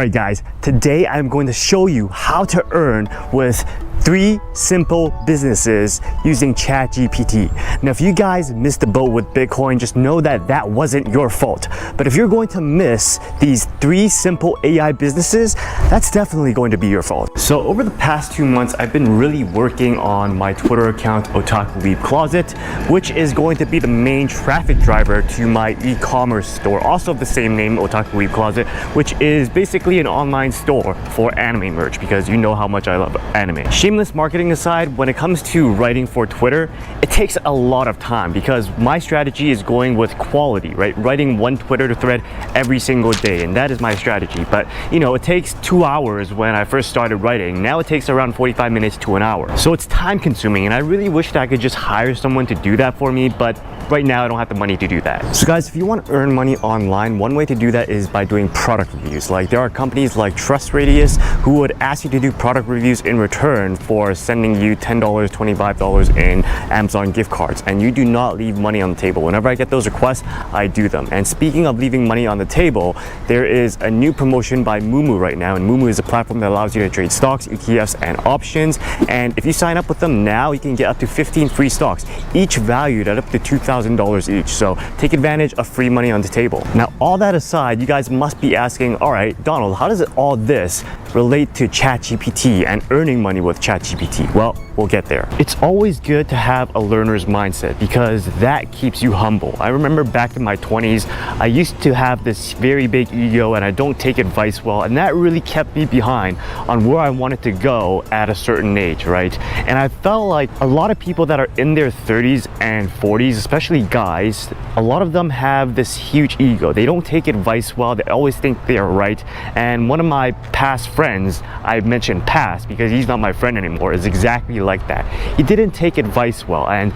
Alright guys, today I'm going to show you how to earn with 3 simple businesses using ChatGPT. Now if you guys missed the boat with Bitcoin, just know that that wasn't your fault. But if you're going to miss these 3 simple AI businesses, that's definitely going to be your fault. So over the past 2 months, I've been really working on my Twitter account, Otaku Leap Closet, which is going to be the main traffic driver to my e-commerce store, also of the same name, Otaku Leap Closet, which is basically an online store for anime merch, because you know how much I love anime. Shameless marketing aside, when it comes to writing for Twitter, it takes a lot of time because my strategy is going with quality, right? Writing one Twitter thread every single day, and that is my strategy. But you know, it takes 2 hours when I first started writing. Now it takes around 45 minutes to an hour. So it's time consuming, and I really wish that I could just hire someone to do that for me, but right now I don't have the money to do that. So guys, if you want to earn money online, one way to do that is by doing product reviews. Like there are companies like Trust Radius who would ask you to do product reviews in return for sending you $10, $25 in Amazon gift cards, and you do not leave money on the table. Whenever I get those requests, I do them. And speaking of leaving money on the table, there is a new promotion by Moomoo right now, and Moomoo is a platform that allows you to trade stocks, ETFs, and options. And if you sign up with them now, you can get up to 15 free stocks, each valued at up to $2,000 each. So take advantage of free money on the table. Now, all that aside, you guys must be asking, all right, Donald, how does all this relate to ChatGPT and earning money with ChatGPT? Well, we'll get there. It's always good to have a learner's mindset because that keeps you humble. I remember back in my 20s, I used to have this very big ego and I don't take advice well, and that really kept me behind on where I wanted to go at a certain age, right? And I felt like a lot of people that are in their 30s and 40s, especially guys, a lot of them have this huge ego. They don't take advice well. They always think they are right. And one of my past friends, I mentioned past because he's not my friend anymore, is exactly like that. He didn't take advice well, and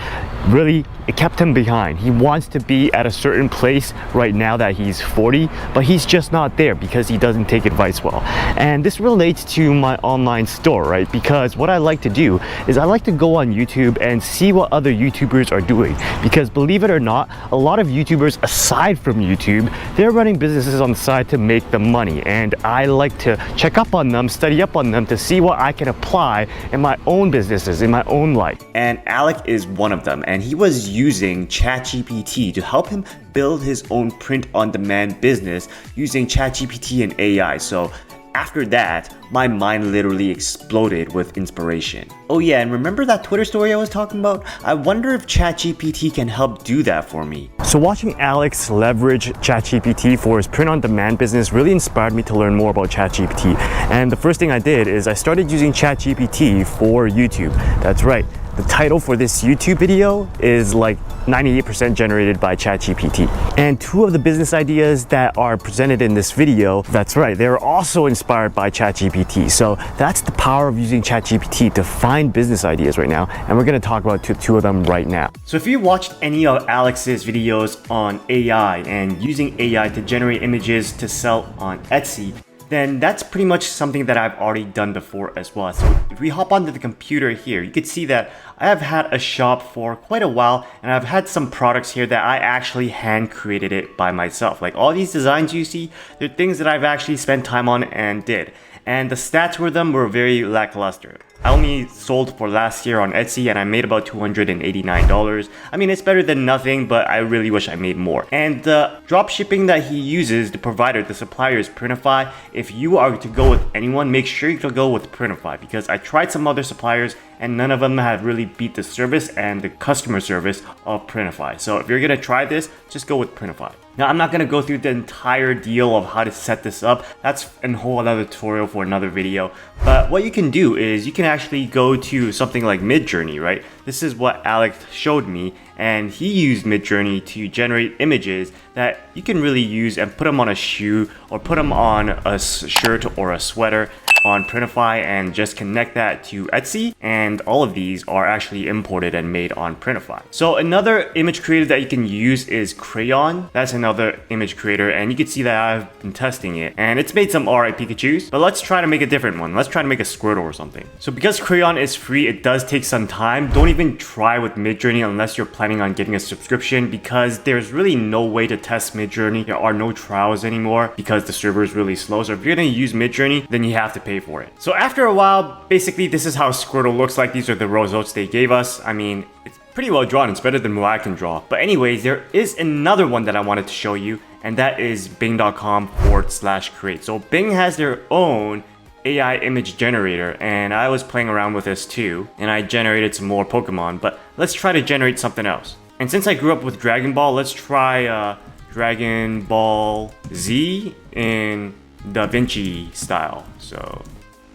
really it kept him behind. He wants to be at a certain place right now that he's 40, but he's just not there because he doesn't take advice well. And this relates to my online store, right? Because what I like to do is I like to go on YouTube and see what other YouTubers are doing, because believe it or not, a lot of YouTubers aside from YouTube, they're running businesses on the side to make the money, and I like to check up on them, study up on them to see what I can apply in my own businesses, in my own life. And Alec is one of them, and he was using ChatGPT to help him build his own print-on-demand business using ChatGPT and AI. So after that, my mind literally exploded with inspiration. Oh yeah, and remember that Twitter story I was talking about? I wonder if ChatGPT can help do that for me. So watching Alex leverage ChatGPT for his print-on-demand business really inspired me to learn more about ChatGPT. And the first thing I did is I started using ChatGPT for YouTube. That's right. The title for this YouTube video is like 98% generated by ChatGPT. And 2 of the business ideas that are presented in this video, that's right, they're also inspired by ChatGPT. So that's the power of using ChatGPT to find business ideas right now. And we're gonna talk about 2 of them right now. So if you watched any of Alex's videos on AI and using AI to generate images to sell on Etsy, then that's pretty much something that I've already done before as well. So if we hop onto the computer here, you can see that I have had a shop for quite a while, and I've had some products here that I actually hand created it by myself. Like all these designs you see, they're things that I've actually spent time on and did. And the stats for them were very lackluster. I only sold for last year on Etsy and I made about $289. I mean, it's better than nothing, but I really wish I made more. And the drop shipping that he uses, the provider, the supplier, is Printify. If you are to go with anyone, make sure you go with Printify, because I tried some other suppliers and none of them have really beat the service and the customer service of Printify. So if you're gonna try this, just go with Printify. Now, I'm not gonna go through the entire deal of how to set this up. That's a whole other tutorial for another video. But what you can do is you can actually go to something like Midjourney, right? This is what Alex showed me, and he used Midjourney to generate images that you can really use and put them on a shoe or put them on a shirt or a sweater. on Printify and just connect that to Etsy, and all of these are actually imported and made on Printify. So another image creator that you can use is Crayon. That's another image creator, and you can see that I've been testing it, and it's made some alright Pikachus, but let's try to make a different one. Let's try to make a Squirtle or something. So because Crayon is free, it does take some time. Don't even try with Midjourney unless you're planning on getting a subscription, because there's really no way to test Midjourney. There are no trials anymore because the server is really slow. So if you're gonna use Midjourney, then you have to pay for it. So after a while, basically this is how Squirtle looks like. These are the results they gave us. I mean, it's pretty well drawn. It's better than what I can draw. But anyways, there is another one that I wanted to show you, and that is bing.com/create. So Bing has their own AI image generator, and I was playing around with this too, and I generated some more Pokemon, but let's try to generate something else. And since I grew up with Dragon Ball, let's try Dragon Ball Z in Da Vinci style. So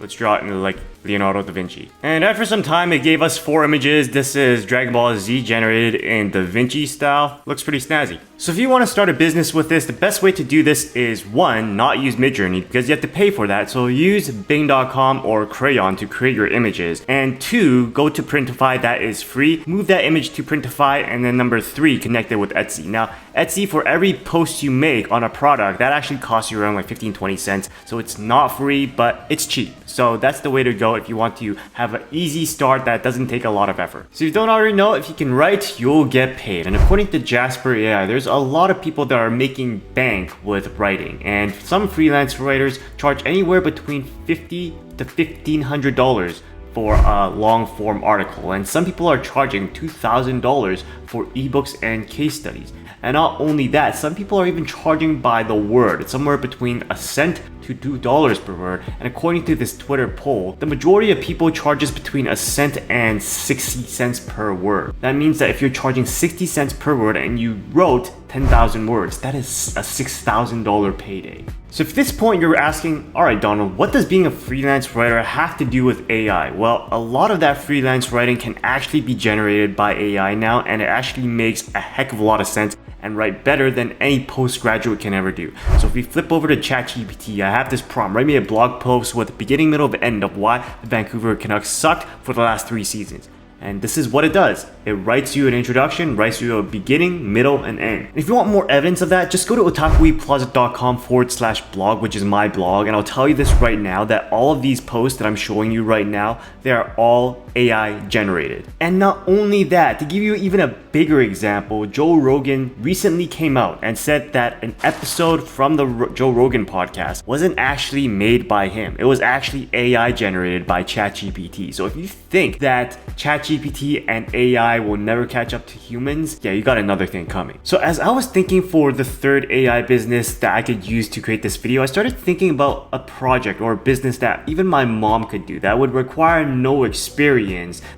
let's draw it in like Leonardo da Vinci. And after some time, it gave us 4 images. This is Dragon Ball Z generated in Da Vinci style. Looks pretty snazzy. So if you want to start a business with this, the best way to do this is 1, not use Midjourney because you have to pay for that. So use Bing.com or Crayon to create your images. And 2, go to Printify, that is free. Move that image to Printify, and then number 3, connect it with Etsy. Now, Etsy, for every post you make on a product, that actually costs you around like 15-20 cents. So it's not free, but it's cheap. So that's the way to go if you want to have an easy start that doesn't take a lot of effort. So if you don't already know, if you can write, you'll get paid. And according to Jasper AI, there's a lot of people that are making bank with writing. And some freelance writers charge anywhere between $50 to $1,500 for a long form article. And some people are charging $2,000 for ebooks and case studies. And not only that, some people are even charging by the word. It's somewhere between a cent to $2 per word. And according to this Twitter poll, the majority of people charges between a cent and 60 cents per word. That means that if you're charging 60 cents per word and you wrote 10,000 words, that is a $6,000 payday. So at this point you're asking, alright Donald, what does being a freelance writer have to do with AI? Well, a lot of that freelance writing can actually be generated by AI now, and it actually makes a heck of a lot of sense and write better than any postgraduate can ever do. So if we flip over to ChatGPT, I have this prompt: write me a blog post with the beginning, middle, and end of why the Vancouver Canucks sucked for the last 3 seasons. And this is what it does. It writes you an introduction, writes you a beginning, middle, and end. And if you want more evidence of that, just go to otakueplaza.com/blog, which is my blog. And I'll tell you this right now, that all of these posts that I'm showing you right now, they are all AI generated. And not only that, to give you even a bigger example, Joe Rogan recently came out and said that an episode from the Joe Rogan podcast wasn't actually made by him. It was actually AI generated by ChatGPT. So if you think that ChatGPT and AI will never catch up to humans, yeah, you got another thing coming. So as I was thinking for the third AI business that I could use to create this video, I started thinking about a project or a business that even my mom could do that would require no experience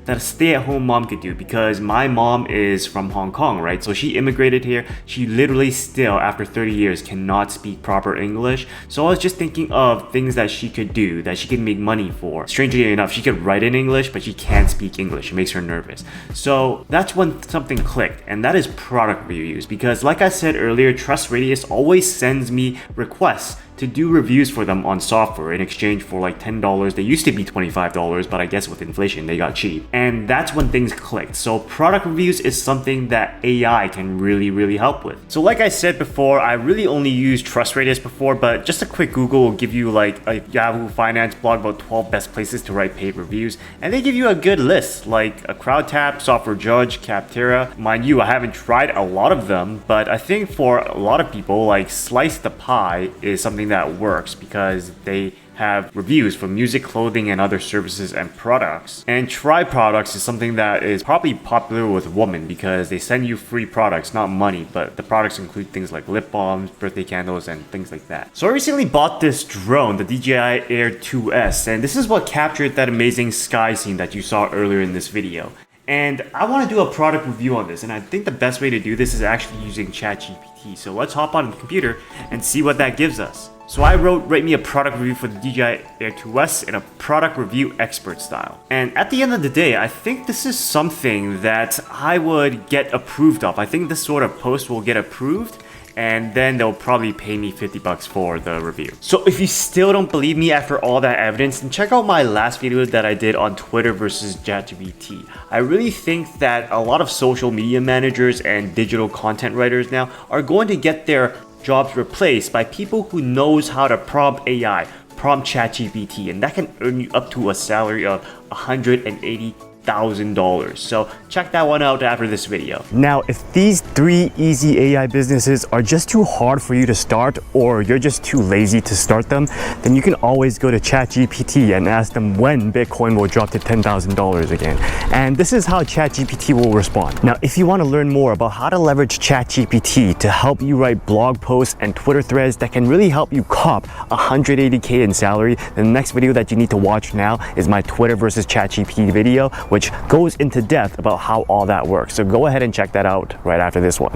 that a stay-at-home mom could do, because my mom is from Hong Kong, right? So she immigrated here. She literally still, after 30 years, cannot speak proper English. So I was just thinking of things that she could do, that she could make money for. Strangely enough, she could write in English, but she can't speak English. It makes her nervous. So that's when something clicked, and that is product reviews. Because like I said earlier, Trust Radius always sends me requests to do reviews for them on software in exchange for like $10. They used to be $25, but I guess with inflation they got cheap. And that's when things clicked. So product reviews is something that AI can really help with. So like I said before, I really only used Trust Radius before, but just a quick Google will give you like a Yahoo Finance blog about 12 best places to write paid reviews. And they give you a good list, like a CrowdTap, Software Judge, Capterra. Mind you, I haven't tried a lot of them, but I think for a lot of people, like Slice the Pie is something that works because they have reviews for music, clothing, and other services and products. And Try Products is something that is probably popular with women because they send you free products, not money, but the products include things like lip balms, birthday candles, and things like that. So I recently bought this drone, the DJI Air 2S, and this is what captured that amazing sky scene that you saw earlier in this video. And I want to do a product review on this, and I think the best way to do this is actually using ChatGPT. So let's hop on the computer and see what that gives us. So I write me a product review for the DJI Air 2S in a product review expert style. And at the end of the day, I think this is something that I would get approved of. I think this sort of post will get approved. and then they'll probably pay me 50 bucks for the review. So if you still don't believe me after all that evidence, then check out my last video that I did on Twitter versus ChatGPT. I really think that a lot of social media managers and digital content writers now are going to get their jobs replaced by people who knows how to prompt AI, prompt ChatGPT, and that can earn you up to a salary of $180,000. So check that one out after this video. Now, if these 3 easy AI businesses are just too hard for you to start, or you're just too lazy to start them, then you can always go to ChatGPT and ask them when Bitcoin will drop to $10,000 again. And this is how ChatGPT will respond. Now, if you want to learn more about how to leverage ChatGPT to help you write blog posts and Twitter threads that can really help you cop $180K in salary, then the next video that you need to watch now is my Twitter versus ChatGPT video, which goes into depth about how all that works. So go ahead and check that out right after this one.